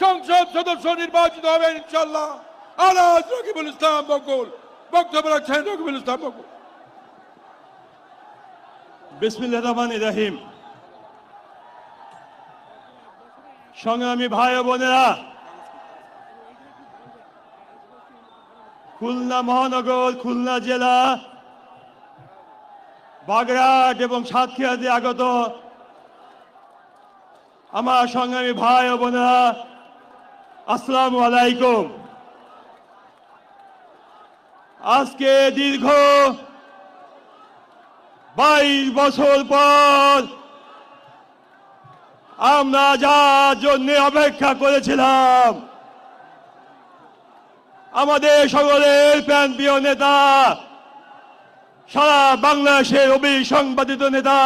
সংসদ সদস্য নির্বাচিত হবেন ইনশাআল্লাহ। আলহাজ রকিবুল ইসলাম বকুল বক্তব্য রাখছেন। রকিবুল ইসলাম বকুল। বিসমিল্লাহির রহমানির রহিম। সংগ্রামী ভাই ও বোনেরা, খুলনা মহানগর, খুলনা জেলা, বাগেরহাট এবং সাতক্ষীরাতে আগত আমার সংগ্রামী ভাই ও বোনেরা, আসসালামু আলাইকুম। আজকে দীর্ঘ 22 বছর পর আমরা যার জন্য অপেক্ষা করেছিলাম, আমাদের সকলের প্রাণপ্রিয় নেতা, সারা বাংলাদেশের অবিসংবাদিত নেতা,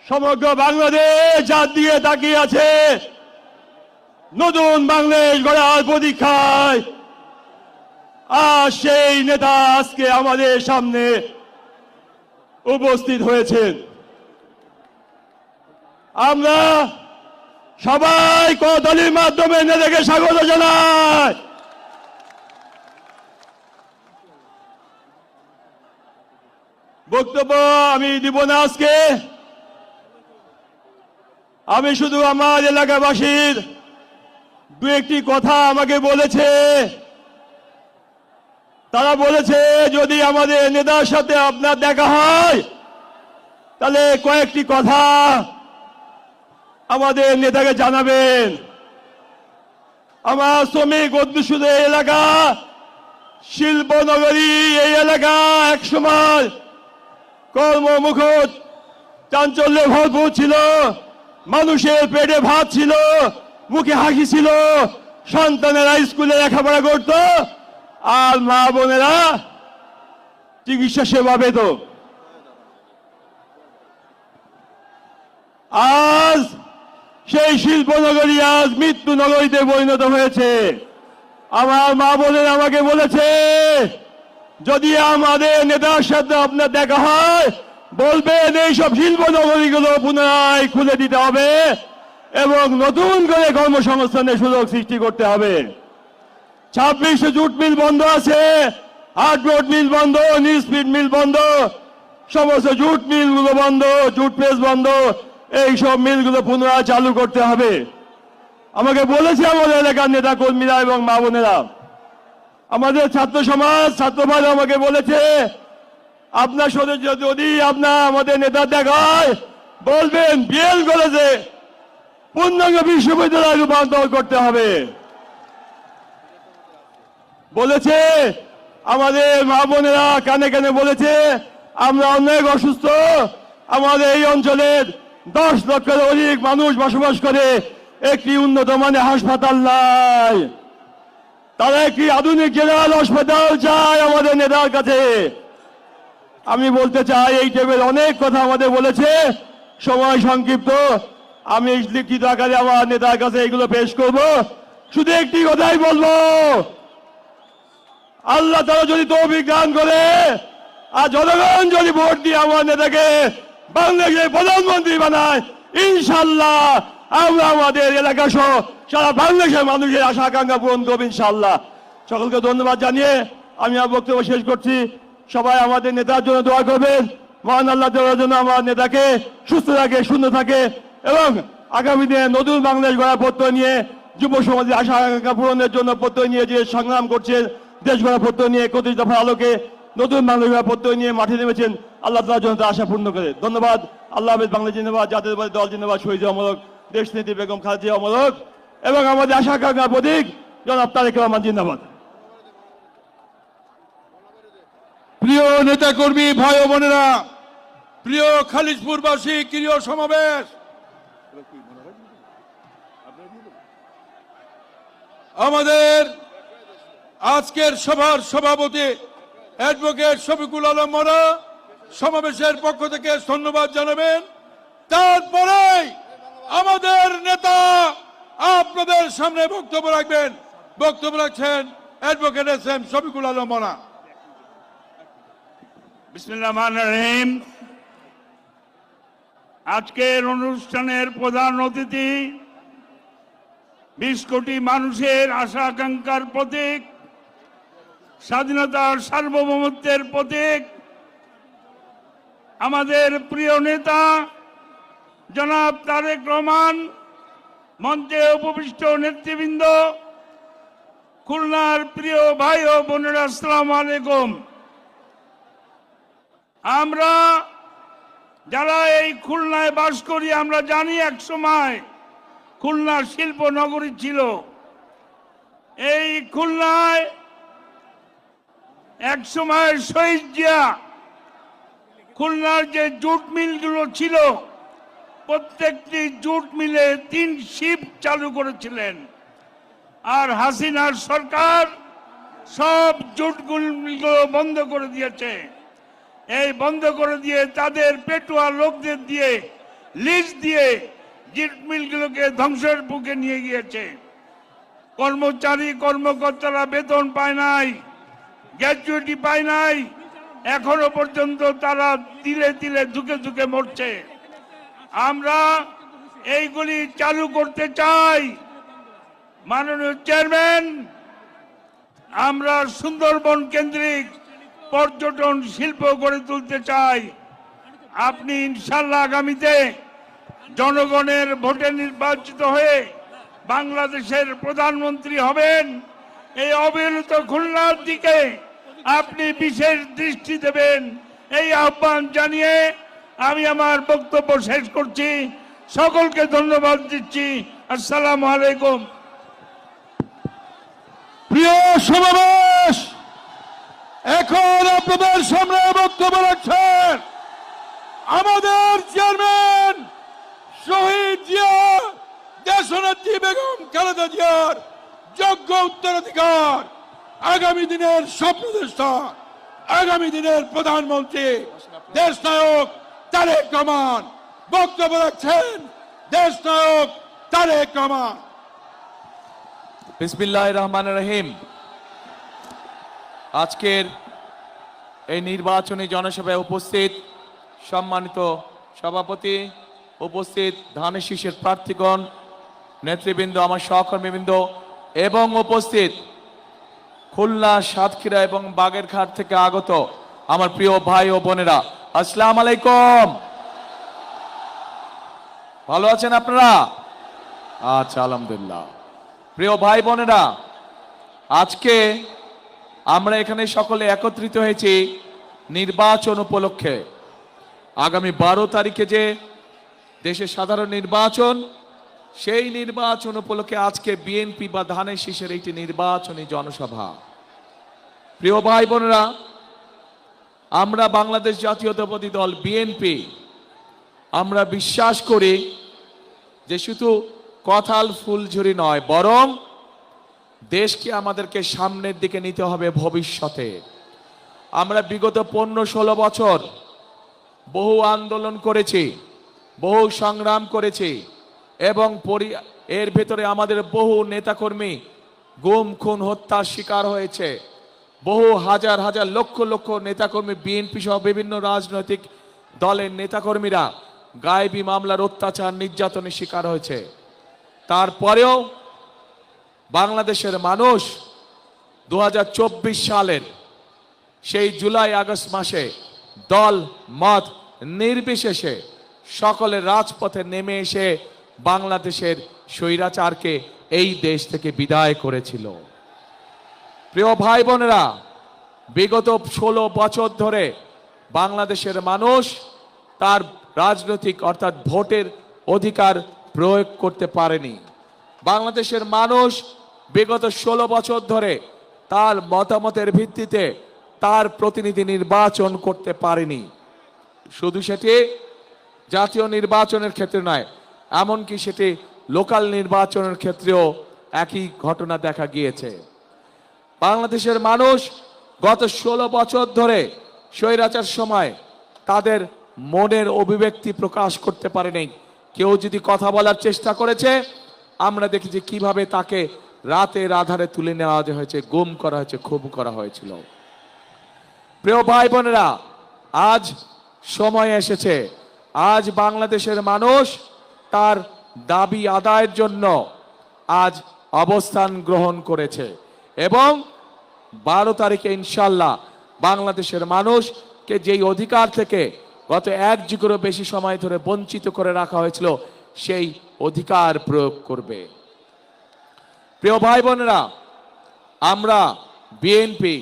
সমগ্র বাংলাদেশ যার দিকে তাকিয়ে আছে নতুন বাংলাদেশ গড়ার প্রতীক্ষায়, আর সেই নেতা আজকে আমাদের সামনে উপস্থিত হয়েছেন। আমরা সবাই করতালির মাধ্যমে নেতাকে স্বাগত জানাই। বক্তব্য আমি দিব না আজকে। আমি শুধু আমার এলাকাবাসীর দু একটি কথা আমাকে বলেছে। তারা বলেছে যদি আমাদের নেতার সাথে আপনার দেখা হয় তাহলে কয়েকটি কথা আমাদের নেতাকে জানাবেন। আমার শ্রমিক অধ্যুষিত এলাকা শিল্পনগরী, এই এলাকা একসময় কর্মমুখর চাঞ্চল্যে ভরপুর ছিল, মানুষের পেটে ভাত ছিল, মুখে হাসি ছিল, সন্তানেরা স্কুলে লেখাপড়া করত, আর মা বোনেরা চিকিৎসা সেবা পেত। আজ সেই শিল্পনগরী আজ মৃত্যু নগরীতে পরিণত হয়েছে। আমার মা বোনেরা আমাকে বলেছে যদি আমাদের নেতার সাথে আপনার দেখা হয় বলবেন এইসব শিল্পনগরীগুলো পুনরায় খুলে দিতে হবে এবং নতুন করে কর্মসংস্থানের সুযোগ সৃষ্টি করতে হবে। 26 জুট মিল বন্ধ আছে, হার্ডবোর্ড মিল বন্ধ, নিউজপ্রিন্ট মিল বন্ধ, সমস্ত জুট মিলগুলো বন্ধ, জুট প্রেস বন্ধ, এইসব মিলগুলো পুনরায় চালু করতে হবে। আমাকে বলেছে আমাদের এলাকার নেতা কর্মীরা এবং মা বোনেরা। আমাদের ছাত্র সমাজ, ছাত্রভাই আমাকে বলেছে আপনার সাথে যদি আপনার আমাদের নেতা দেখায় বলবেন বিএল কলেজে পূর্ণাঙ্গ বিশ্ববিদ্যালয় রূপান্তর করতে হবে। বলেছে আমাদের মা বোনেরা কানে কানে বলেছে আমরা অনেক অসুস্থ, আমাদের এই অঞ্চলের 10 লক্ষের অধিক মানুষ বসবাস করে, একটি উন্নত মানের হাসপাতাল নাই, তারা একটি আধুনিক জেনারেল হাসপাতাল চায় আমাদের নেতার কাছে। আমি বলতে চাই এই টেবিল অনেক কথা আমাদের বলেছে, সময় সংক্ষিপ্ত, আমি লিখিত আকারে আমার নেতার কাছে এগুলো পেশ করব। শুধু একটি কথাই বলবো, আল্লাহ তাআলা যদি তৌফিক দান করে আর জনগণ যদি ভোট দিয়ে আমার নেতাকে বাংলাদেশের প্রধানমন্ত্রী বানায়, ইনশাআল্লাহ আমরা আমাদের এলাকা সহ সারা বাংলাদেশের মানুষের আশা আকাঙ্ক্ষা পূরণ করব ইনশাআল্লাহ। সকলকে ধন্যবাদ জানিয়ে আমি আমার বক্তব্য শেষ করছি। সবাই আমাদের নেতার জন্য দোয়া করবেন, মহান আল্লাহ তাআলার জন্য আমার নেতাকে সুস্থ থাকে, সুন্দর থাকে এবং আগামী দিনে নতুন বাংলাদেশ গড়ার প্রত্যয় নিয়ে যুব সমাজের আশা আকাঙ্ক্ষা পূরণের জন্য প্রত্যয় নিয়ে যে সংগ্রাম করছেন, দেশ গড়ার প্রত্যয় নিয়ে 31 দফার আলোকে নতুন বাংলাদেশ গড়ার প্রত্যয় নিয়ে মাঠে নেমেছেন, আল্লাহ তাআলার জন্য আশা পূর্ণ করে। ধন্যবাদ। আল্লাহ হাফেজ। বাংলা জিন্দাবাদ, জাতীয়তাবাদী দল জিন্দাবাদ, শহীদ অমরক, দেশনেত্রী বেগম খালেদা জিয়া অমরক এবং আমাদের আশা আকাঙ্ক্ষার প্রতীক জনাব তারেক রহমান জিন্দাবাদ। প্রিয় নেতা কর্মী ভাই ও বোনেরা, প্রিয় খালিশপুরবাসী, প্রিয় সমাবেশ, আমাদের আজকের সভার সভাপতি অ্যাডভোকেট শফিকুল আলম মোরা সমাবেশের পক্ষ থেকে ধন্যবাদ জানাবেন। তারপরেই আমাদের নেতা আপনাদের সামনে বক্তব্য রাখবেন। বক্তব্য রাখছেন অ্যাডভোকেট এস.এম. শফিকুল আলম মোরা। বিসমিল্লাহির রহমানির রহিম। আজকের অনুষ্ঠানের প্রধান অতিথি 20 কোটি মানুষের আশা আকাঙ্ক্ষার প্রতীক, স্বাধীনতার সার্বভৌমত্বের প্রতীক, আমাদের প্রিয় নেতা জনাব তারেক রহমান, মঞ্চে উপবিষ্ট নেতৃবৃন্দ, খুলনার প্রিয় ভাই ও বোনেরা, আসসালামু আলাইকুম। আমরা যারা এই খুলনায় বাস করি আমরা জানি এক সময় খুলনা শিল্প নগরী ছিল। এই খুলনায় এক সময় শহীদ জিয়া খুলনার যে জুট মিলগুলো ছিল প্রত্যেকটি জুট মিলে 3 শিফট চালু করেছিলেন। আর হাসিনার সরকার সব জুট মিলগুলো বন্ধ করে দিয়েছে। এই বন্ধ করে দিয়ে তাদের পেটুয়া লোকদের দিয়ে লিজ দিয়ে জুট মিলগুলোকে ধ্বংসের বুকে নিয়ে গিয়েছে। কর্মচারী কর্মকর্তারা বেতন পায় নাই, গ্র্যাচুইটি পায় নাই, এখনো পর্যন্ত তারা তিলে তিলে ধুকে ধুকে মরছে। আমরা এইগুলি চালু করতে চাই। মাননীয় চেয়ারম্যান, আমরা সুন্দরবন কেন্দ্রিক পর্যটন শিল্প গড়ে তুলতে চাই। আপনি ইনশাল্লাহ আগামীতে জনগণের ভোটে নির্বাচিত হয়ে বাংলাদেশের প্রধানমন্ত্রী হবেন। এই অবিরত খুলনার দিকে আপনি বিশেষ দৃষ্টি দেবেন, এই আহ্বান জানিয়ে আমি আমার বক্তব্য শেষ করছি। সকলকে ধন্যবাদ দিচ্ছি। আসসালামু আলাইকুম। প্রিয় সমাবেশ, এখন আপনাদের সামনে বক্তব্য রাখছেন আমাদের চেয়ারম্যান শহীদ জিয়া, দেশনেত্রী বেগম খালেদা জিয়ার যোগ্য উত্তরাধিকার, আগামী দিনের স্বপ্নদ্রষ্টা, আগামী দিনের প্রধানমন্ত্রী, দেশনায়ক তারেক রহমান। বক্তব্য রাখছেন দেশনায়ক তারেক রহমান। বিসমিল্লাহির রহমানির রহিম। আজকের এই নির্বাচনী জনসভায় উপস্থিত সম্মানিত সভাপতি, উপস্থিত ধানের শীষের প্রার্থীগণ, নেতৃবৃন্দ, আমার সহকর্মীবৃন্দ এবং উপস্থিত খুলনা, সাতক্ষীরা এবং বাগেরহাট থেকে আগত আমার প্রিয় ভাই ও বোনেরা, আসসালামু আলাইকুম। ভালো আছেন আপনারা? আচ্ছা, আলহামদুলিল্লাহ। প্রিয় ভাই বোনেরা, আজকে আমরা এখানে সকলে একত্রিত হয়েছি নির্বাচন উপলক্ষে। আগামী 12 তারিখে যে দেশের সাধারণ নির্বাচন, সেই নির্বাচন উপলক্ষে আজকে বিএনপি বা ধানের শীষের একটি নির্বাচনী জনসভা। প্রিয় ভাই বোনেরা, আমরা বাংলাদেশ জাতীয়তাবাদী দল বিএনপি আমরা বিশ্বাস করি যে শুধু কথাল ফুলঝুরি নয়, বরং দেশকে আমাদেরকে সামনের দিকে নিতে হবে ভবিষ্যতে। আমরা বিগত 15-16 বছর বহু আন্দোলন করেছি, বহু সংগ্রাম করেছি এবং এর ভেতরে আমাদের বহু নেতাকর্মী গুম, খুন, হত্যার শিকার হয়েছে। বহু হাজার হাজার লক্ষ লক্ষ নেতাকর্মী, বিএনপি সহ বিভিন্ন রাজনৈতিক দলের নেতাকর্মীরা গায়েবী মামলার অত্যাচার, নির্যাতনের শিকার হয়েছে। তারপরেও বাংলাদেশের মানুষ 2024 সালের সেই জুলাই আগস্ট মাসে দল মত নির্বিশেষে সকলের রাজপথে নেমে এসে বাংলাদেশের স্বৈরাচারকে এই দেশ থেকে বিদায় করেছিল। প্রিয় ভাই বোনেরা, বিগত 16 বছর ধরে বাংলাদেশের মানুষ তার রাজনৈতিক অর্থাৎ ভোটের অধিকার প্রয়োগ করতে পারেনি। বাংলাদেশের মানুষ বিগত 16 বছর ধরে তার মতামতের ভিত্তিতে তার প্রতিনিধি নির্বাচন করতে পারেনি। শুধু সেটি জাতীয় নির্বাচনের ক্ষেত্রে নয়, এমনকি সেটি লোকাল নির্বাচনের ক্ষেত্রেও একই ঘটনা দেখা গিয়েছে। বাংলাদেশের মানুষ গত 16 বছর ধরে স্বৈরাচার সময় তাদের মনের অভিব্যক্তি প্রকাশ করতে পারেনি। কেউ যদি কথা বলার চেষ্টা করেছে, আমরা দেখেছি কিভাবে তাকে রাতের আধারে তুলে নেওয়া হয়েছে, গুম করা হয়েছে, খুন করা হয়েছিল। প্রিয় ভাই বোনেরা, আজ সময় এসেছে, আজ বাংলাদেশের মানুষ তার দাবি আদায়ের জন্য আজ অবস্থান গ্রহণ করেছে এবং 12 তারিখে ইনশাল্লাহ বাংলাদেশের মানুষকে যেই অধিকার থেকে গত 1 যুগেরও বেশি সময় ধরে বঞ্চিত করে রাখা হয়েছিল সেই অধিকার প্রয়োগ করবে। প্রিয় ভাই বোনেরা, আমরা বিএনপি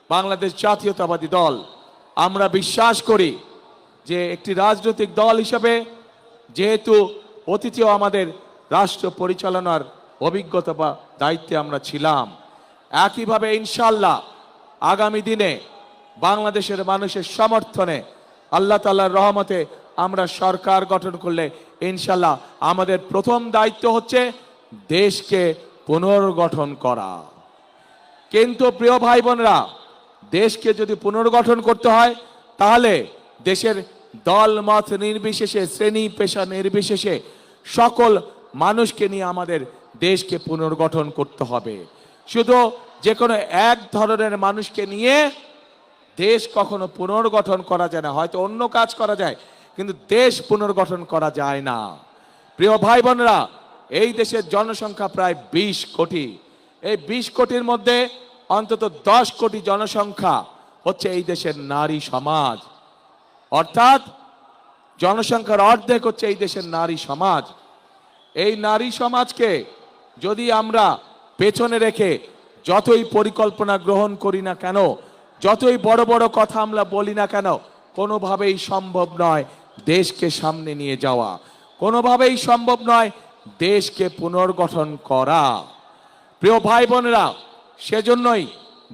বাংলাদেশ জাতীয়তাবাদী দল আমরা বিশ্বাস করি যে একটি রাজনৈতিক দল হিসেবে যেহেতু অতীতেও আমাদের রাষ্ট্র পরিচালনার অভিজ্ঞতা বা দায়িত্বে আমরা ছিলাম, একইভাবে ইনশাল্লাহ আগামী দিনে বাংলাদেশের মানুষের সমর্থনে আল্লাহ তাআলার রহমতে আমরা সরকার গঠন করলে ইনশাল্লাহ আমাদের প্রথম দায়িত্ব হচ্ছে দেশকে পুনর্গঠন করা। কিন্তু প্রিয় ভাই বোনেরা, দেশকে যদি পুনর্গঠন করতে হয় তাহলে দেশের দল মত নির্বিশেষে, শ্রেণী পেশা নির্বিশেষে সকল মানুষকে নিয়ে আমাদের দেশকে পুনর্গঠন করতে হবে। শুধু যে কোনো এক ধরনের মানুষকে নিয়ে দেশ কখনো পুনর্গঠন করা যায় না। হয়তো অন্য কাজ করা যায়, কিন্তু দেশ পুনর্গঠন করা যায় না। প্রিয় ভাই বোনেরা, এই দেশের জনসংখ্যা প্রায় 20 কোটি। এই 20 কোটির মধ্যে অন্তত 10 কোটি জনসংখ্যা হচ্ছে এই দেশের নারী সমাজ, অর্থাৎ জনসংখ্যার অর্ধেক হচ্ছে এই দেশের নারী সমাজ। এই নারী সমাজকে যদি আমরা পেছনে রেখে যতই পরিকল্পনা গ্রহণ করি না কেন, যতই বড় বড় কথা আমরা বলি না কেন, কোনোভাবেই সম্ভব নয় দেশকে সামনে নিয়ে যাওয়া, কোনোভাবেই সম্ভব নয় দেশকে পুনর্গঠন করা। প্রিয় ভাই বোনেরা, সেজন্যই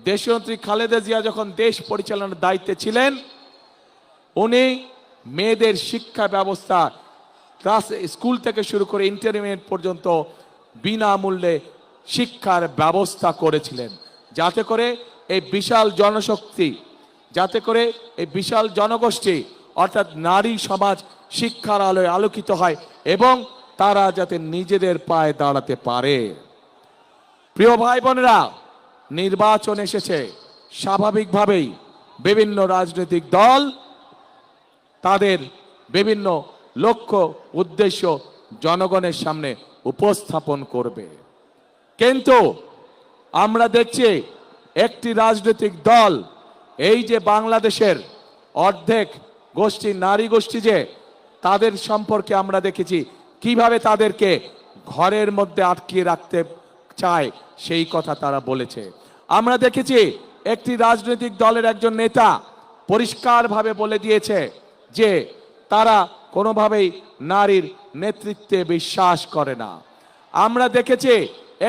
দেশনেত্রী খালেদা জিয়া যখন দেশ পরিচালনার দায়িত্বে ছিলেন, উনি মেয়েদের শিক্ষা ব্যবস্থা ক্লাস স্কুল থেকে শুরু করে ইন্টারমিডিয়েট পর্যন্ত বিনামূল্যে শিক্ষার ব্যবস্থা করেছিলেন, যাতে করে এই বিশাল জনশক্তি, যাতে করে এই বিশাল জনগোষ্ঠী অর্থাৎ নারী সমাজ শিক্ষার আলোয় আলোকিত হয় এবং তারা যাতে নিজেদের পায়ে দাঁড়াতে পারে। প্রিয় ভাই বোনেরা, নির্বাচন এসেছে, স্বাভাবিকভাবেই বিভিন্ন রাজনৈতিক দল তাদের বিভিন্ন লক্ষ্য উদ্দেশ্য জনগণের সামনে উপস্থাপন করবে। কিন্তু আমরা দেখছি একটি রাজনৈতিক দল, এই যে বাংলাদেশের অর্ধেক গোষ্ঠী নারী গোষ্ঠী, যে তাদের সম্পর্কে আমরা দেখেছি কিভাবে তাদেরকে ঘরের মধ্যে আটকিয়ে রাখতে চায়, সেই কথা তারা বলেছে। আমরা দেখেছি একটি রাজনৈতিক দলের একজন নেতা পরিষ্কারভাবে বলে দিয়েছে যে তারা কোনোভাবেই নারীর নেতৃত্বে বিশ্বাস করে না। আমরা দেখেছি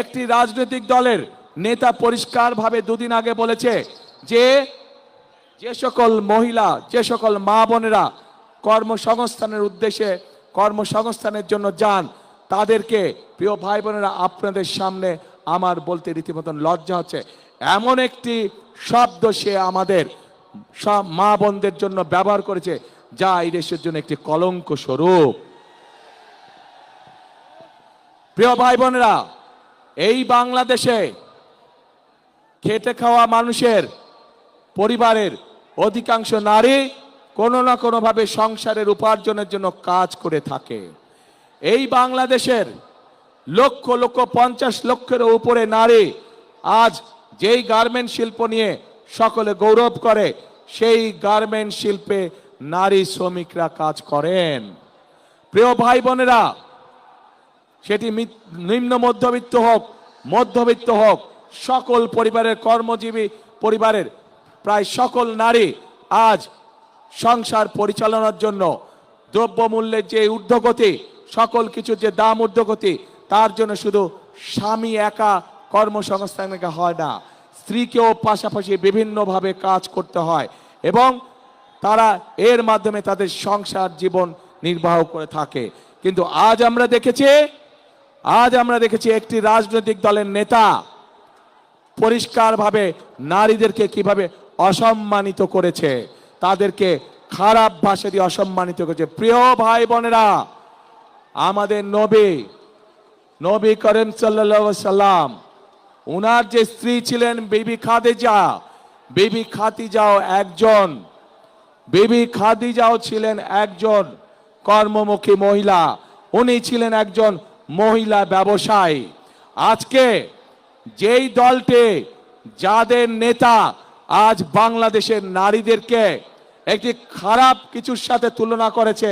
একটি রাজনৈতিক দলের নেতা পরিষ্কারভাবে দুদিন আগে বলেছে যে যে সকল মহিলা, যে সকল মা বোনেরা কর্মসংস্থানের উদ্দেশ্যে কর্মসংস্থানের জন্য যান, তাদেরকে, প্রিয় ভাই বোনেরা, আপনাদের সামনে আমার বলতে রীতিমতন লজ্জা হচ্ছে, এমন একটি শব্দ সে আমাদের সব মা বোনদের জন্য ব্যবহার করেছে যা এই দেশের জন্য একটি কলঙ্ক স্বরূপ। প্রিয় ভাই বোনেরা, এই বাংলাদেশে খেটে খাওয়া মানুষের পরিবারের অধিকাংশ নারী কোনো না কোনোভাবে সংসারের উপার্জনের জন্য কাজ করে থাকে। এই বাংলাদেশের লক্ষ লক্ষ 50 লক্ষের উপরে নারী আজ যেই গার্মেন্ট শিল্প নিয়ে সকলে গৌরব করে, সেই গার্মেন্ট শিল্পে নারী শ্রমিকরা কাজ করেন। প্রিয় ভাই বোনেরা, সেটি নিম্ন মধ্যবিত্ত হোক, মধ্যবিত্ত হোক, সকল পরিবারের কর্মজীবী পরিবারের প্রায় সকল নারী আজ সংসার পরিচালনার জন্য দ্রব্যমূল্যের যে ঊর্ধ্বগতি, সকল কিছুর যে দাম ঊর্ধ্বগতি, তার জন্য শুধু স্বামী একা কর্মসংস্থান হয় না, স্ত্রীকেও পাশাপাশি বিভিন্নভাবে কাজ করতে হয় এবং তারা এর মাধ্যমে তাদের সংসার জীবন নির্বাহ করে থাকে। কিন্তু আজ আমরা দেখেছি একটি রাজনৈতিক দলের নেতা পরিষ্কারভাবে নারীদেরকে কিভাবে অসম্মানিত করেছে, তাদেরকে খারাপ ভাষা দিয়ে অসম্মানিত করেছে। প্রিয় ভাই বোনেরা, আমাদের নবী করিম সাল্লাল্লাহু আলাইহি সাল্লাম, উনার যে স্ত্রী ছিলেন বিবি খাদিজাও ছিলেন একজন কর্মমুখী মহিলা। উনি ছিলেন একজন মহিলা ব্যবসায়ী। আজকে যেই দলটি যাদের নেতা আজ বাংলাদেশের নারীদেরকে একটি খারাপ কিছুর সাথে তুলনা করেছে,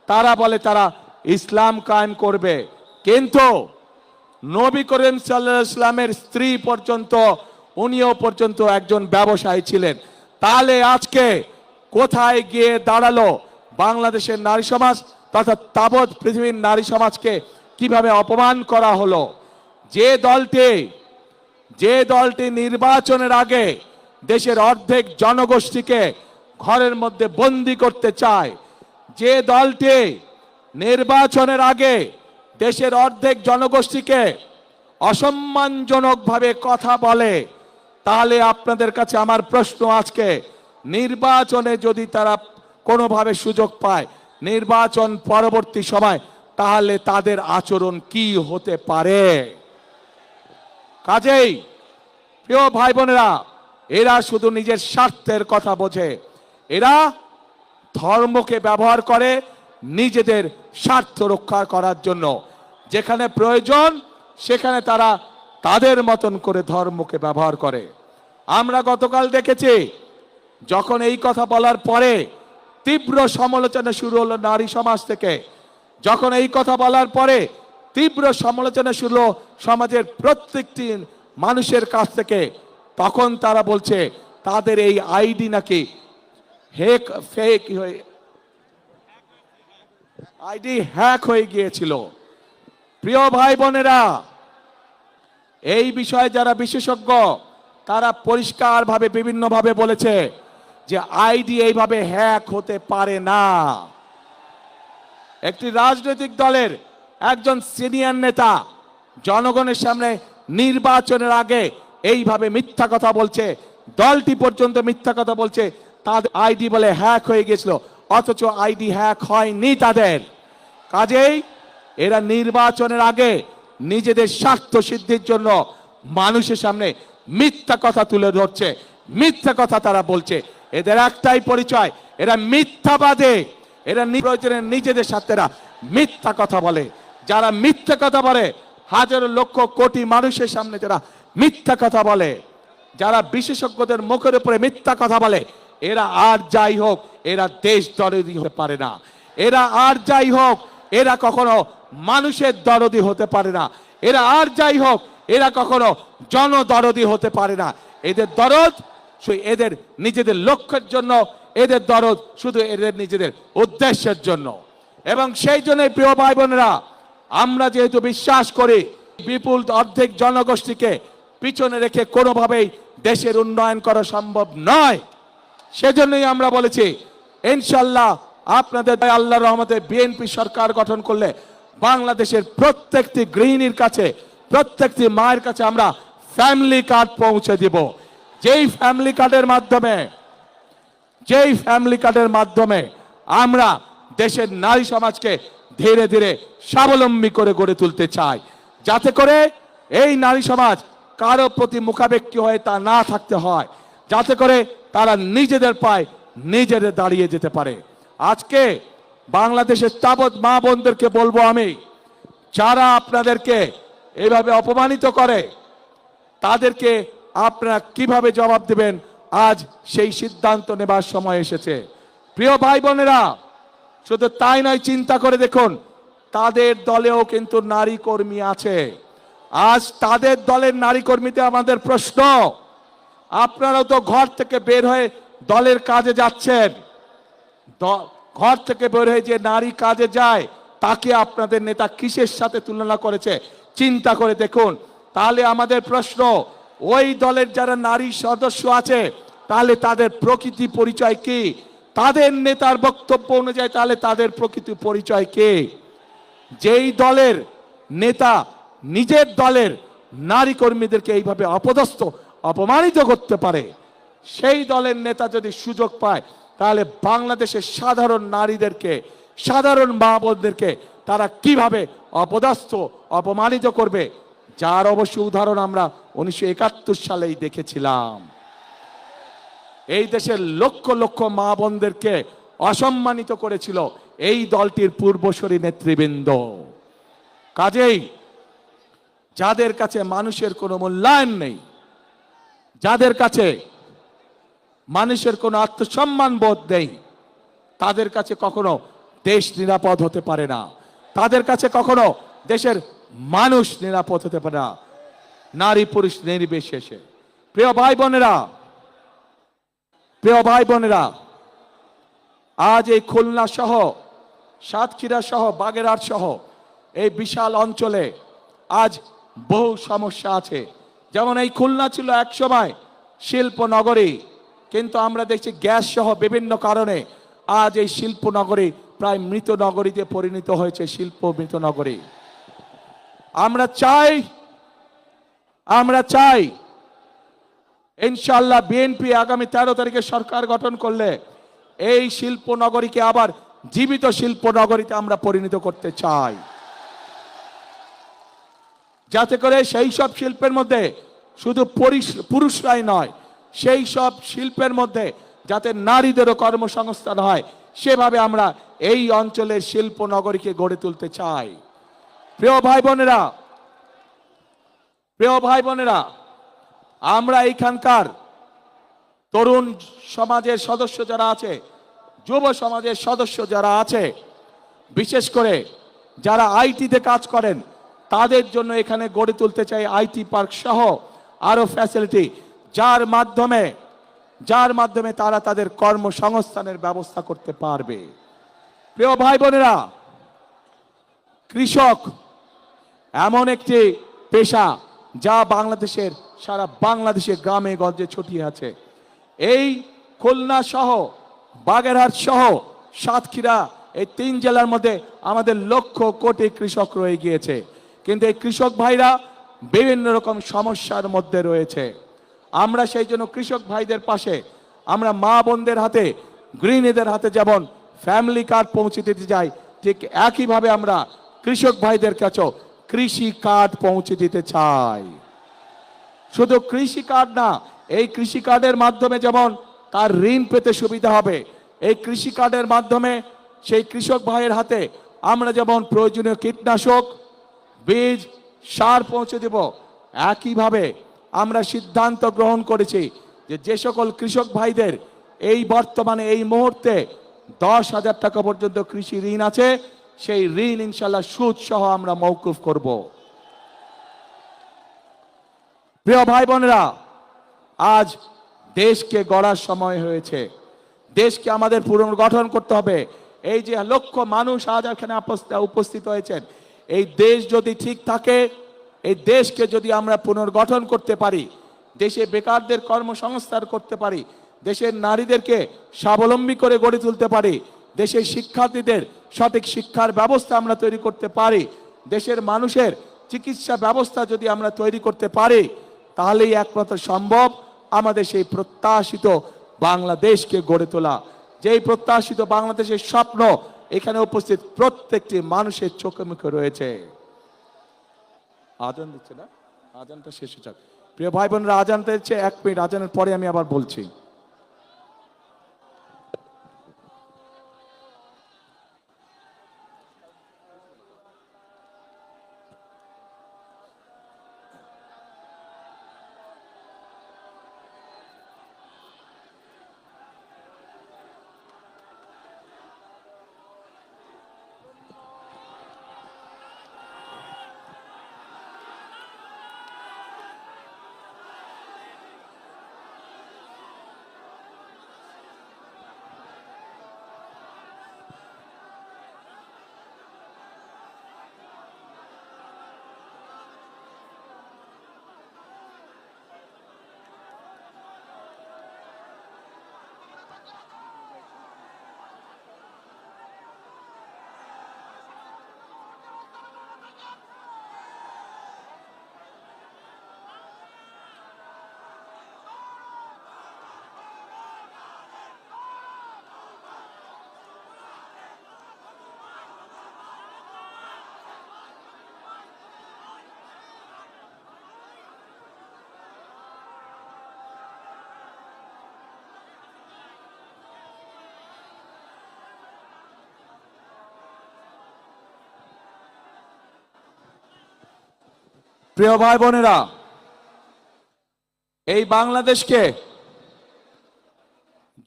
তারা বলে তারা ইসলাম কায়েম করবে, কিন্তু নবী করিম সাল্লাল্লাহু আলাইহি ওয়াসাল্লামের স্ত্রী পর্যন্ত, উনিও পর্যন্ত একজন ব্যবসায়ী ছিলেন। তাহলে আজকে কোথায় গিয়ে দাঁড়ালো বাংলাদেশের নারী সমাজ তথা তাবৎ পৃথিবীর নারী সমাজকে কিভাবে অপমান করা হলো? যে দলটি নির্বাচনের আগে দেশের অর্ধেক জনগোষ্ঠীকে ঘরের মধ্যে বন্দী করতে চায়, যে দলটি নির্বাচনের আগে দেশের অর্ধেক জনগোষ্ঠীকে অসম্মানজনকভাবে কথা বলে, তাহলে আপনাদের কাছে আমার প্রশ্ন আজকে, নির্বাচনে যদি তারা কোনোভাবে সুযোগ পায় নির্বাচন পরবর্তী সময়, তাহলে তাদের আচরণ কি হতে পারে? কাজেই প্রিয় ভাই বোনেরা, এরা শুধু নিজের স্বার্থের কথা বোঝে, এরা ধর্মকে ব্যবহার করে নিজেদের স্বার্থ রক্ষা করার জন্য। যেখানে প্রয়োজন সেখানে তারা তাদের মতন করে ধর্মকে ব্যবহার করে। আমরা গতকাল দেখেছি, যখন এই কথা বলার পরে তীব্র সমালোচনা শুরু হলো নারী সমাজ থেকে, যখন এই কথা বলার পরে তীব্র সমালোচনা শুরু হলো সমাজের প্রত্যেকটি মানুষের কাছ থেকে, তখন তারা বলছে তাদের এই আইডি নাকি ফেক হয়ে আইডি হ্যাক হয়ে গিয়েছিল। প্রিয় ভাই বোনেরা, এই বিষয়ে যারা বিশেষজ্ঞ তারা পরিষ্কারভাবে বিভিন্নভাবে বলেছে যে আইডি এইভাবে হ্যাক হতে পারে না। একটি রাজনৈতিক দলের একজন সিনিয়র নেতা জনগণের সামনে নির্বাচনের আগে এইভাবে মিথ্যা কথা বলছে, দলটি পর্যন্ত মিথ্যা কথা বলছে, তাদের আইডি বলে হ্যাক হয়ে গেছিল, অথচ আইডি হ্যাক হয়নি তাদের। কাজেই এরা নির্বাচনের আগে নিজেদের স্বার্থ সিদ্ধির জন্য মানুষের সামনে মিথ্যা কথা তুলে ধরছে, মিথ্যা কথা তারা বলছে। এদের একটাই পরিচয়, এরা মিথ্যাবাদী, এরা প্রয়োজনে নিজেদের সাথে মিথ্যা কথা বলে। যারা মিথ্যা কথা বলে, হাজারো লক্ষ কোটি মানুষের সামনে যারা মিথ্যা কথা বলে, যারা বিশেষজ্ঞদের মুখের উপরে মিথ্যা কথা বলে, এরা আর যাই হোক এরা দেশ দরদি হতে পারে না, এরা আর যাই হোক এরা কখনো মানুষের দরদি হতে পারে না, এরা আর যাই হোক এরা কখনো জনদরদি হতে পারে না। এদের দরদ শুধু এদের নিজেদের লক্ষ্যের জন্য, এদের দরদ শুধু এদের নিজেদের উদ্দেশ্যের জন্য। এবং সেই জন্য প্রিয় ভাই বোনেরা, আমরা যেহেতু বিশ্বাস করি বিপুল অর্ধেক জনগোষ্ঠীকে পিছনে রেখে কোনোভাবেই দেশের উন্নয়ন করা সম্ভব নয়, সেজন্যই আমরা বলেছি ইনশাল্লাহ আপনাদের আল্লাহর রহমতে বিএনপি সরকার গঠন করলে বাংলাদেশের প্রত্যেকটি গৃহিণীর কাছে, প্রত্যেকটি মায়ের কাছে আমরা ফ্যামিলি কার্ড পৌঁছে দিব। যেই ফ্যামিলি কার্ডের মাধ্যমে আমরা দেশের নারী সমাজকে ধীরে ধীরে স্বাবলম্বী করে গড়ে তুলতে চাই, যাতে করে এই নারী সমাজ কারো প্রতি মুখাপেক্ষী হয়ে তা না থাকতে হয়, যাতে করে তারা নিজেদের পায়ে নিজেদের দাঁড়িয়ে যেতে পারে। আজকে বাংলাদেশের তাবৎ মা বোনদেরকে বলবো আমি, যারা আপনাদেরকে এইভাবে অপমানিত করে তাদেরকে আপনারা কিভাবে জবাব দেবেন, আজ সেই সিদ্ধান্ত নেবার সময় এসেছে। প্রিয় ভাই বোনেরা, শুধু তাই নয়, চিন্তা করে দেখুন তাদের দলেও কিন্তু নারী কর্মী আছে। আজ তাদের দলের নারী কর্মীতে আমাদের প্রশ্ন, আপনারাও তো ঘর থেকে বের হয়ে দলের কাজে যাচ্ছেন, ঘর থেকে বের হয়ে যে নারী কাজে যায় তাকে আপনাদের নেতা কিসের সাথে তুলনা করেছে চিন্তা করে দেখুন। তাহলে আমাদের প্রশ্ন, ওই দলের যারা নারী সদস্য আছে তাহলে তাদের প্রকৃতি পরিচয় কি? তাদের নেতার বক্তব্য অনুযায়ী তাহলে তাদের প্রকৃতি পরিচয় কি? যেই দলের নেতা নিজের দলের নারী কর্মীদেরকে এইভাবে অপদস্থ অপমানিত করতে পারে, সেই দলের নেতা যদি সুযোগ পায় তাহলে বাংলাদেশের সাধারণ নারীদেরকে, সাধারণ মা বোনদেরকে তারা কিভাবে অপদস্থ অপমানিত করবে, যার অবশ্য উদাহরণ আমরা 1971 সালেই দেখেছিলাম। এই দেশের লক্ষ লক্ষ মা বোনদেরকে অসম্মানিত করেছিল এই দলটির পূর্বসূরি নেতৃবৃন্দ। কাজেই যাদের কাছে মানুষের কোনো মূল্যায়ন নেই, যাদের কাছে মানুষের কোনো আত্মসম্মান বোধ নেই, তাদের কাছে কখনো দেশ নিরাপদ হতে পারে না, তাদের কাছে কখনো দেশের মানুষ নিরাপদ হতে পারে না, নারী পুরুষ নির্বিশেষে। প্রিয় ভাই বোনেরা, প্রিয় ভাই বোনেরা, আজ এই খুলনা সহ, সাতক্ষীরা সহ, বাগেরহাট সহ এই বিশাল অঞ্চলে আজ বহু সমস্যা আছে। যেমন এই খুলনা ছিল এক সময় শিল্প নগরী, কিন্তু আমরা দেখছি গ্যাস সহ বিভিন্ন কারণে আজ এই শিল্প নগরী প্রায় মৃত নগরীতে পরিণত হয়েছে, শিল্প মৃত নগরী। আমরা চাই ইনশাআল্লাহ বিএনপি আগামী 13 তারিখে সরকার গঠন করলে এই শিল্প নগরীকে আবার জীবিত শিল্প নগরীতে আমরা পরিণত করতে চাই, যাতে করে সেই সব শিল্পের মধ্যে শুধু পুরুষরাই নয়, সেই সব শিল্পের মধ্যে যাতে নারীদেরও কর্মসংস্থান হয়, সেভাবে আমরা এই অঞ্চলের শিল্প নগরীকে গড়ে তুলতে চাই। প্রিয় ভাই বোনেরা, প্রিয় ভাই বোনেরা, আমরা এইখানকার তরুণ সমাজের সদস্য যারা আছে, যুব সমাজের সদস্য যারা আছে, বিশেষ করে যারা আইটিতে কাজ করেন, তাদের জন্য এখানে গড়ে তুলতে চাই আইটি পার্ক সহ আরো ফ্যাসিলিটি, যার মাধ্যমে তারা তাদের কর্মসংস্থানের ব্যবস্থা করতে পারবে। প্রিয় ভাই বোনেরা, কৃষক এমন একটি পেশা যা বাংলাদেশের সারা বাংলাদেশে গ্রামে গঞ্জে ছড়িয়ে আছে। এই খুলনা সহ, বাগেরহাট সহ, সাতক্ষীরা, এই 3 জেলার মধ্যে আমাদের লক্ষ কোটি কৃষক রয়ে গিয়েছে, কিন্তু এই কৃষক ভাইরা বিভিন্ন রকম সমস্যার মধ্যে রয়েছে। আমরা সেই জন্য কৃষক ভাইদের পাশে, আমরা মা বোনদের হাতে, গৃহিণীদের হাতে যেমন ফ্যামিলি কার্ড পৌঁছে দিতে চাই, ঠিক একইভাবে আমরা কৃষক ভাইদের কাছেও কৃষি কার্ড পৌঁছে দিতে চাই। শুধু কৃষি কার্ড না, এই কৃষি কার্ডের মাধ্যমে যেমন তার ঋণ পেতে সুবিধা হবে, এই কৃষি কার্ডের মাধ্যমে সেই কৃষক ভাইয়ের হাতে আমরা যেমন প্রয়োজনীয় কীটনাশক, বীজ, সার পৌঁছে দেব। একইভাবে আমরা সিদ্ধান্ত গ্রহণ করেছি যে সকল কৃষক ভাইদের এই বর্তমানে এই মুহূর্তে 10,000 টাকা পর্যন্ত কৃষি ঋণ আছে, সেই ঋণ ইনশাল্লাহ সুদ সহ আমরা মওকুফ করব। প্রিয় ভাই বোনেরা, আজ দেশকে গড়ার সময় হয়েছে, দেশকে আমাদের পুনর্গঠন করতে হবে। এই যে লক্ষ মানুষ আজ এখানে উপস্থিত হয়েছেন, এই দেশ যদি ঠিক থাকে, এই দেশকে যদি আমরা পুনর্গঠন করতে পারি, দেশে বেকারদের কর্মসংস্থান করতে পারি, দেশের নারীদেরকে স্বাবলম্বী করে গড়ে তুলতে পারি, দেশের শিক্ষার্থীদের সঠিক শিক্ষার ব্যবস্থা আমরা তৈরি করতে পারি, দেশের মানুষের চিকিৎসা ব্যবস্থা যদি আমরা তৈরি করতে পারি, তাহলেই একমাত্র সম্ভব আমাদের সেই প্রত্যাশিত বাংলাদেশকে গড়ে তোলা। যেই প্রত্যাশিত বাংলাদেশের স্বপ্ন এখানে উপস্থিত প্রত্যেকটি মানুষের চোখে মুখে রয়েছে। আজান দিচ্ছে না, আজানটা শেষ হচ্ছে। প্রিয় ভাই বোনেরা, আজান দিচ্ছে, 1 মিনিট, আজানের পরে আমি আবার বলছি। প্রিয় ভাই বোনেরা, এই বাংলাদেশকে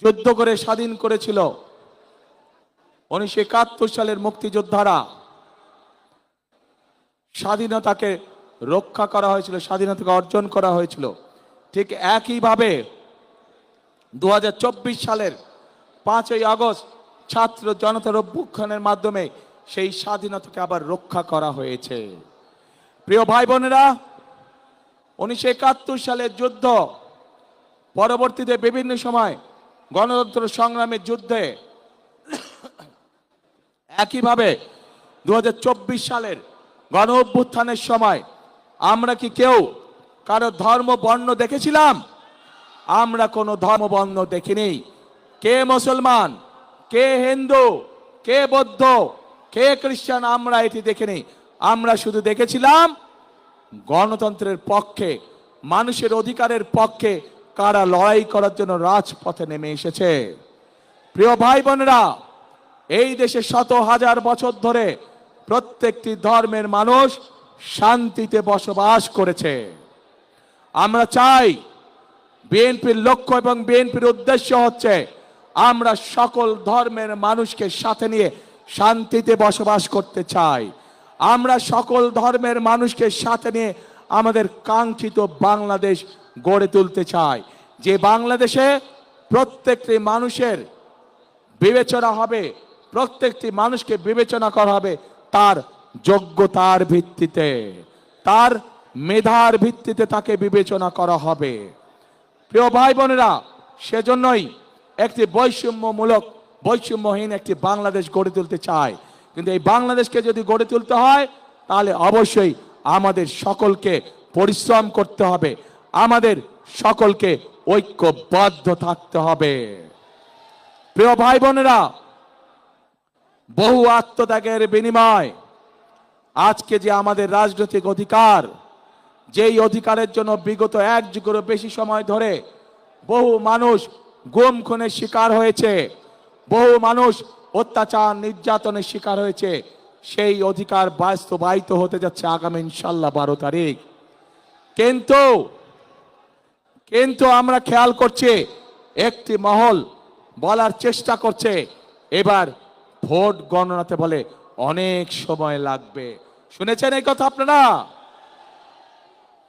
যুদ্ধ করে স্বাধীন করেছিল 1971 সালের মুক্তিযোদ্ধারা। স্বাধীনতাকে রক্ষা করা হয়েছিল, স্বাধীনতাকে অর্জন করা হয়েছিল। ঠিক একইভাবে 2024 সালের 5ই আগস্ট ছাত্র জনতার অভ্যুত্থানের মাধ্যমে সেই স্বাধীনতাকে আবার রক্ষা করা হয়েছে। প্রিয় ভাই বোনেরা, 1971 সালের যুদ্ধ পরবর্তীতে বিভিন্ন সময় গণতন্ত্র সংগ্রামের যুদ্ধে, একইভাবে 2024 সালের গণ অভ্যুত্থানের সময় আমরা কি কেউ কারো ধর্ম বর্ণ দেখেছিলাম? আমরা কোনো ধর্ম বর্ণ দেখিনি। কে মুসলমান, কে হিন্দু, কে বৌদ্ধ, কে খ্রিস্টান, আমরা এটি দেখিনি। আমরা শুধু দেখেছিলাম গণতন্ত্রের পক্ষে, মানুষের অধিকারের পক্ষে কারা লড়াই করার জন্য রাজপথে নেমে এসেছে। প্রিয় ভাই বোনেরা, এই দেশে শত হাজার বছর ধরে প্রত্যেকটি ধর্মের মানুষ শান্তিতে বসবাস করেছে। আমরা চাই, বিএনপির লক্ষ্য এবং বিএনপির উদ্দেশ্য হচ্ছে আমরা সকল ধর্মের মানুষকে সাথে নিয়ে শান্তিতে বসবাস করতে চাই। আমরা সকল ধর্মের মানুষকে সাথে নিয়ে আমাদের কাঙ্ক্ষিত বাংলাদেশ গড়ে তুলতে চাই, যে বাংলাদেশে প্রত্যেকটি মানুষের বিবেচনা হবে, প্রত্যেকটি মানুষকে বিবেচনা করা হবে তার যোগ্যতার ভিত্তিতে, তার মেধার ভিত্তিতে তাকে বিবেচনা করা হবে। প্রিয় ভাই বোনেরা, সেজন্যই একটি বৈষম্যহীন একটি বাংলাদেশ গড়ে তুলতে চায়। কিন্তু এই বাংলাদেশকে যদি গড়ে তুলতে হয় তাহলে অবশ্যই আমাদের সকলকে পরিশ্রম করতে হবে, আমাদের সকলকে ঐক্যবদ্ধ থাকতে হবে। প্রিয় ভাই বোনেরা, বহু আত্মত্যাগের বিনিময় আজকে যে আমাদের রাজনৈতিক অধিকার, যেই অধিকারের জন্য বিগত 1 যুগেরও বেশি সময় ধরে বহু মানুষ গুম খুনের শিকার হয়েছে, বহু মানুষ অত্যাচার নির্যাতনের শিকার হয়েছে, সেই অধিকার বাস্তবায়িত হতে যাচ্ছে আগামী ইনশাআল্লাহ 12 তারিখ। কিন্তু আমরা খেয়াল করছি, একটি মহল বলার চেষ্টা করছে এবার ভোট গণনাতে বলে অনেক সময় লাগবে। শুনেছেন এই কথা আপনারা?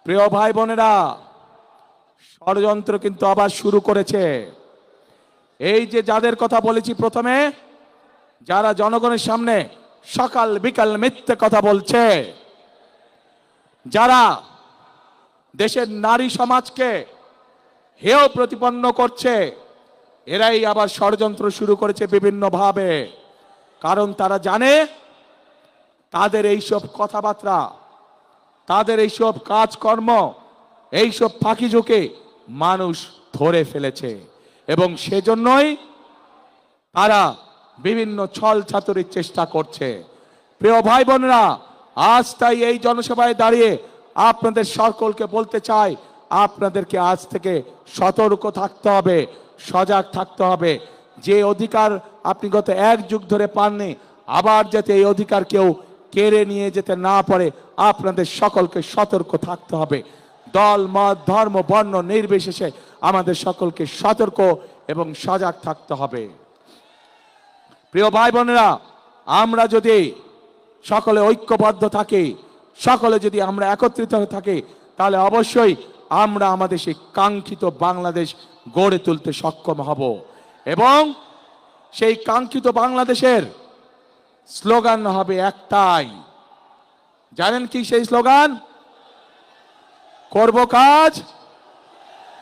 প্রিয় ভাই বোনেরা, ষড়যন্ত্র কিন্তু আবার শুরু করেছে। এই যে যাদের কথা বলেছি প্রথমে, যারা জনগণের সামনে সকাল বিকাল মিথ্যে কথা বলছে, যারা দেশের নারী সমাজকে হেয় প্রতিপন্ন করছে, এরাই আবার ষড়যন্ত্র শুরু করেছে বিভিন্ন ভাবে। কারণ তারা জানে তাদের এইসব কথাবার্তা, তাদের এইসব কাজকর্ম, এইসব ফাঁকি ঝুঁকে মানুষ ধরে ফেলেছে, এবং সেজন্যই তারা বিভিন্ন ছল চাতুরির চেষ্টা করছে। প্রিয় ভাই বোনেরা, আজ তাই এই জনসভায় দাঁড়িয়ে আপনাদের সকলকে বলতে চাই, আপনাদেরকে আজ থেকে সতর্ক থাকতে হবে, সজাগ থাকতে হবে। যে অধিকার আপনি গত 1 যুগ ধরে পাননি, আবার যাতে এই অধিকার কেউ কেড়ে নিয়ে যেতে না পারে, আপনাদের সকলকে সতর্ক থাকতে হবে। দল মত ধর্ম বর্ণ নির্বিশেষে আমাদের সকলকে সতর্ক এবং সজাগ থাকতে হবে। প্রিয় ভাই বোনেরা, আমরা যদি সকলে ঐক্যবদ্ধ থাকি, সকলে যদি আমরা একত্রিত হয়ে থাকি, তাহলে অবশ্যই আমরা আমাদের সেই কাঙ্ক্ষিত বাংলাদেশ গড়ে তুলতে সক্ষম হব। এবং সেই কাঙ্ক্ষিত বাংলাদেশের স্লোগান হবে একটাই। জানেন কি সেই স্লোগান? করব কাজ,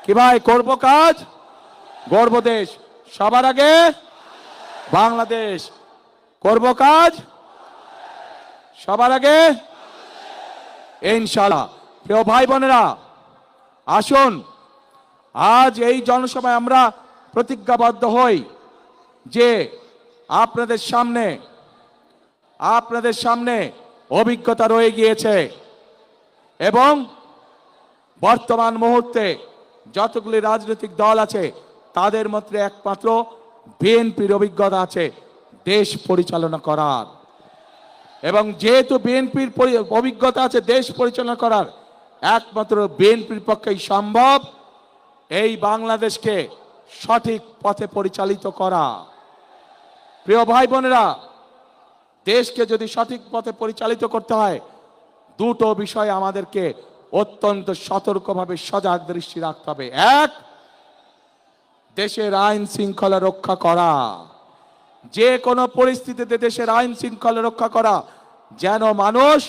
কি ভাই? করব কাজ, গর্ব দেশ, সবার আগে বাংলাদেশ। করব কাজ, সবার আগে ইনশাআল্লাহ। প্রিয় ভাই বোনেরা, আসুন আজ এই জনসভায় আমরা প্রতিজ্ঞাবদ্ধ হই যে আপনাদের সামনে অভিজ্ঞতা রয়ে গিয়েছে, এবং বর্তমান মুহূর্তে যতগুলি রাজনৈতিক দল আছে তাদের মধ্যে একমাত্র বিএনপির অভিজ্ঞতা আছে দেশ পরিচালনা করার। এবং যেহেতু বিএনপির অভিজ্ঞতা আছে দেশ পরিচালনা করার, একমাত্র বিএনপির পক্ষেই সম্ভব এই বাংলাদেশকে সঠিক পথে পরিচালিত করা। প্রিয় ভাই বোনেরা, দেশকে যদি সঠিক পথে পরিচালিত করতে হয়, দুটো বিষয় আমাদেরকে অত্যন্ত সতর্কভাবে সজাগ দৃষ্টি রাখতে হবে। এক, দেশের আইন শৃঙ্খলা রক্ষা করা, যে কোনো পরিস্থিতিতে দেশের আইন শৃঙ্খলা রক্ষা করা, যেন মানুষ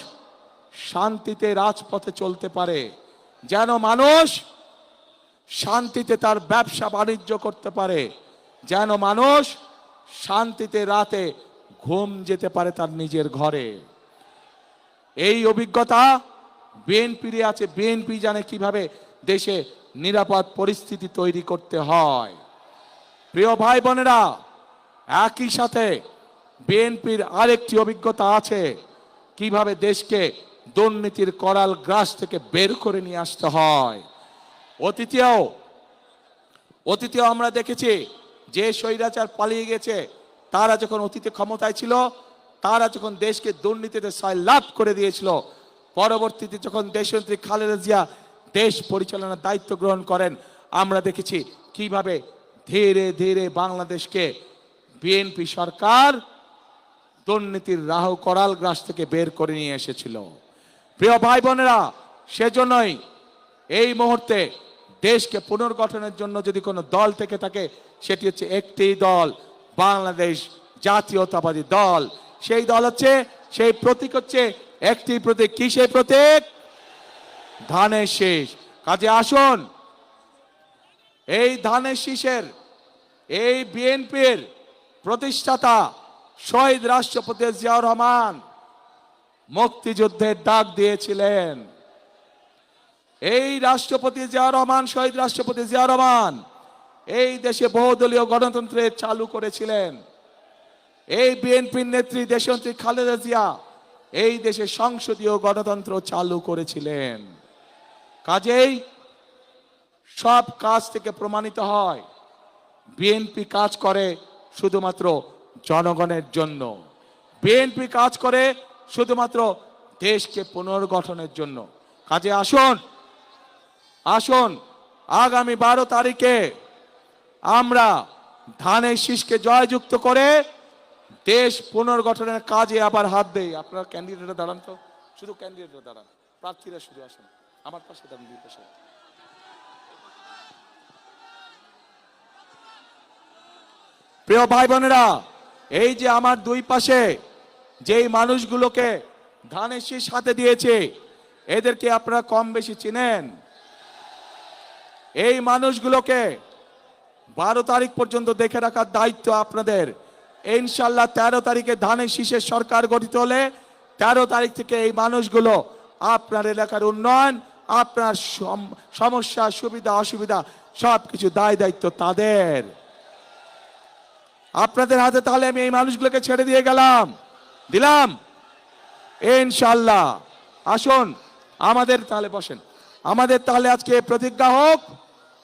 শান্তিতে রাজপথে চলতে পারে, যেন মানুষ শান্তিতে তার ব্যবসা বাণিজ্য করতে পারে, যেন মানুষ শান্তিতে রাতে ঘুম যেতে পারে তার নিজের ঘরে। এই অভিজ্ঞতা বিএনপির আছে। বিএনপি জানে কিভাবে দেশে নিরাপদ পরিস্থিতি তৈরি করতে হয়। প্রিয় ভাই বোনেরা, একই সাথে বিএনপির আরেকটি অভিজ্ঞতা আছে কিভাবে দেশকে দুর্নীতির করাল গ্রাস থেকে বের করে নিয়ে আসতে হয়। অতীতেও আমরা দেখেছি যে স্বৈরাচার পালিয়ে গেছে, তারা যখন অতীতে ক্ষমতায় ছিল, তারা যখন দেশকে দুর্নীতিতে সয়লাব করে দিয়েছিল, পরবর্তীতে যখন দেশনেত্রী খালেদা জিয়া দেশ পরিচালনার দায়িত্ব গ্রহণ করেন, আমরা দেখেছি কিভাবে ধীরে ধীরে বাংলাদেশকে বিএনপি সরকার দুর্নীতির রাহু করাল গ্রাস থেকে বের করে নিয়ে এসেছিল। প্রিয় ভাই বোনেরা, সেজন্যই এই মুহূর্তে দেশকে পুনর্গঠনের জন্য যদি কোনো দল থেকে থাকে, সেটি হচ্ছে একটি দল, বাংলাদেশ জাতীয়তাবাদী দল। সেই দল হচ্ছে, সেই প্রতীক হচ্ছে একটি প্রতীক। কি সেই প্রতীক? ধানের শীষ। কাজে আসুন, এই ধানের শীষের, এই বিএনপির প্রতিষ্ঠাতা শহীদ রাষ্ট্রপতি জিয়াউর রহমান মুক্তিযুদ্ধের ডাক দিয়েছিলেন। এই রাষ্ট্রপতি জিয়াউর রহমান, শহীদ রাষ্ট্রপতি জিয়াউর রহমান এই দেশে বহুদলীয় গণতন্ত্রের চালু করেছিলেন। এই বিএনপির নেত্রী দেশনেত্রী খালেদা জিয়া এই দেশে সংসদীয় গণতন্ত্র চালু করেছিলেন। কাজেই সব কাজ থেকে প্রমাণিত হয় বিএনপি কাজ করে শুধুমাত্র জনগণের জন্য। বিএনপি কাজ করে শুধুমাত্র দেশকে পুনর্গঠনের জন্য। কাজে আসুন আগামী 12 তারিখে আমরা ধানের শীষকে জয়যুক্ত করে দেশ পুনর্গঠনের কাজে আবার হাত দেই। আপনারা ক্যান্ডিডেটরা দাঁড়ান তো, শুধু ক্যান্ডিডেটরা দাঁড়ান, প্রার্থীরা শুধু আসেন আমার পাশে দাঁড়ান, দুই পাশে। প্রিয় ভাই বোনেরা, এই যে আমার দুই পাশে যেই মানুষগুলোকে ধানের শীষ হাতে দিয়েছে, এদেরকে আপনারা কম বেশি চিনেন। এই মানুষগুলোকে 12 তারিখ পর্যন্ত দেখে রাখার দায়িত্ব আপনাদের। ইনশাল্লাহ 13 তারিখে ধানের শীষের সরকার গঠিত হলে 13 তারিখ থেকে এই মানুষগুলো আপনার এলাকার উন্নয়ন, আপনার সমস্যা, সুবিধা অসুবিধা সবকিছু দায় দায়িত্ব তাদের। আপনাদের হাতে তাহলে আমি এই মানুষগুলোকে ছেড়ে দিয়ে দিলাম ইনশাল্লাহ। আসুন আমাদের তাহলে বসেন, আমাদের তাহলে আজকে প্রতিজ্ঞা হোক,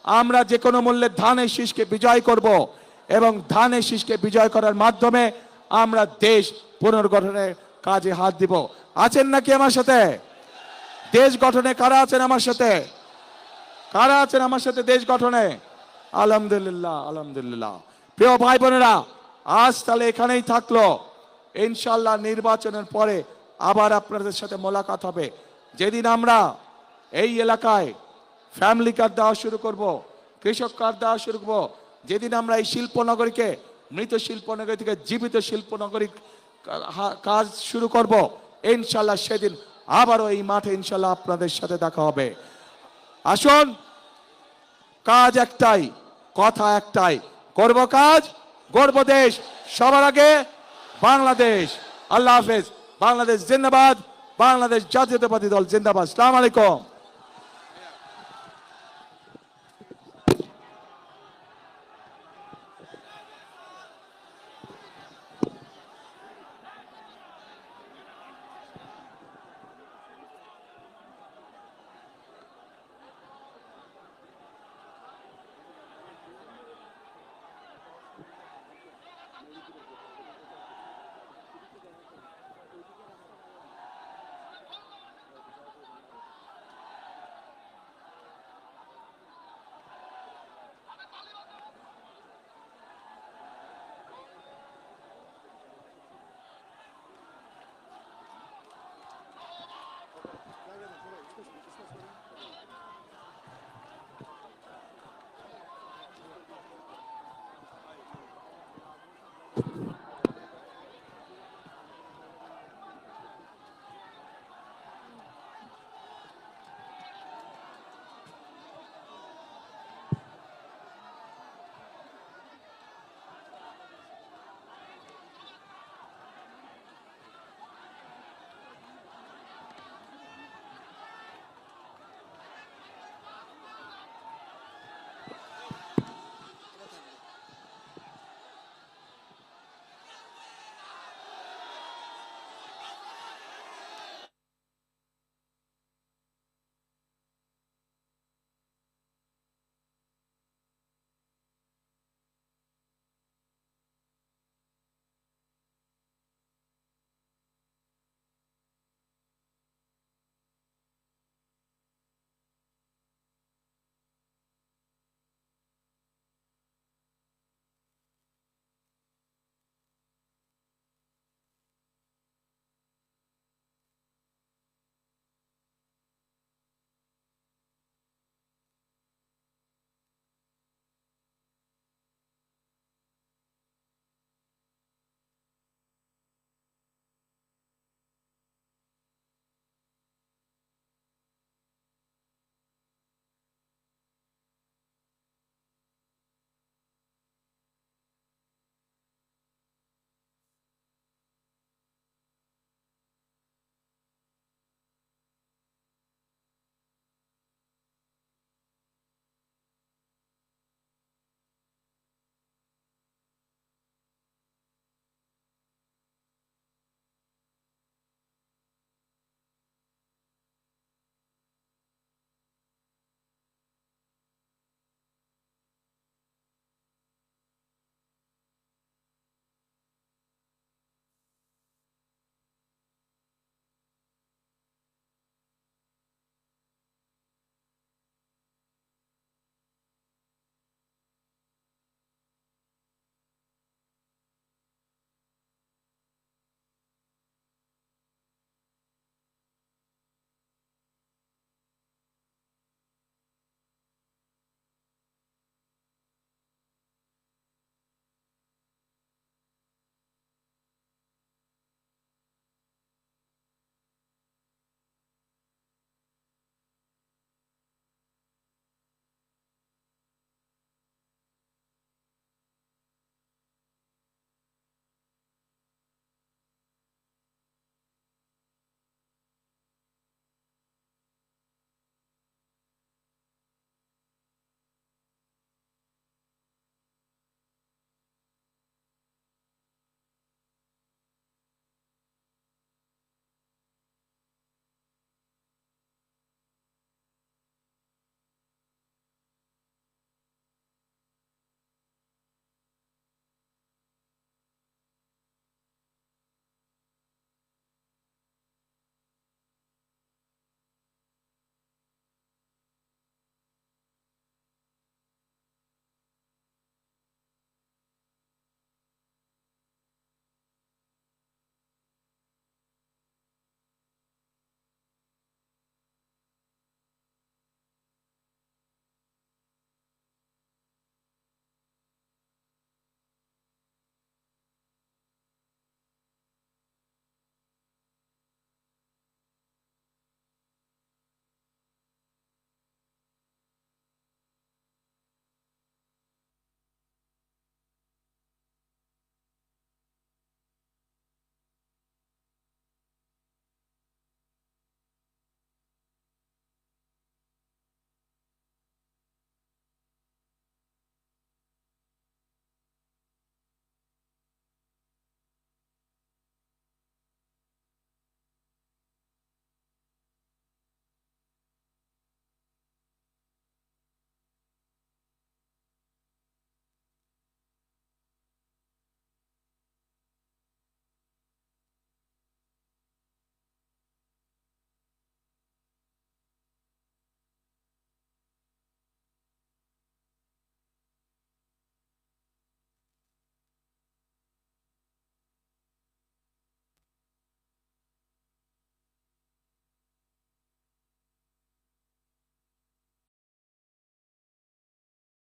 আমরা যে কোনো মূল্যে ধানের শীষকে বিজয় করব এবং ধানের শীষকে বিজয় করার মাধ্যমে আমরা দেশ পুনর্গঠনের কাজে হাত দিব। আছেন নাকি আমার সাথে? দেশ গঠনে কারা আছেন আমার সাথে? কারা আছেন আমার সাথে দেশ গঠনে? আলহামদুলিল্লাহ, আলহামদুলিল্লাহ। প্রিয় ভাই বোনেরা, আজ তাহলে এখানেই থাকলো। ইনশাল্লাহ নির্বাচনের পরে আবার আপনাদের সাথে মোলাকাত হবে। যেদিন আমরা এই এলাকায় ফ্যামিলি কার্ড দেওয়া শুরু করব, কৃষক কার্ড দেওয়া শুরু করব, যেদিন আমরা এই শিল্পনগরীকে মৃত শিল্পনগরী থেকে জীবিত শিল্পনগরী কাজ শুরু করব, ইনশাল্লাহ সেদিন আবারও এই মাঠে ইনশাল্লাহ আপনাদের সাথে দেখা হবে। আসুন, কাজ একটাই, কথা একটাই, করব কাজ, গর্ব দেশ, সবার আগে বাংলাদেশ। আল্লাহ হাফেজ। বাংলাদেশ জিন্দাবাদ, বাংলাদেশ জাতীয়তাবাদী দল জিন্দাবাদ। আসসালামু আলাইকুম।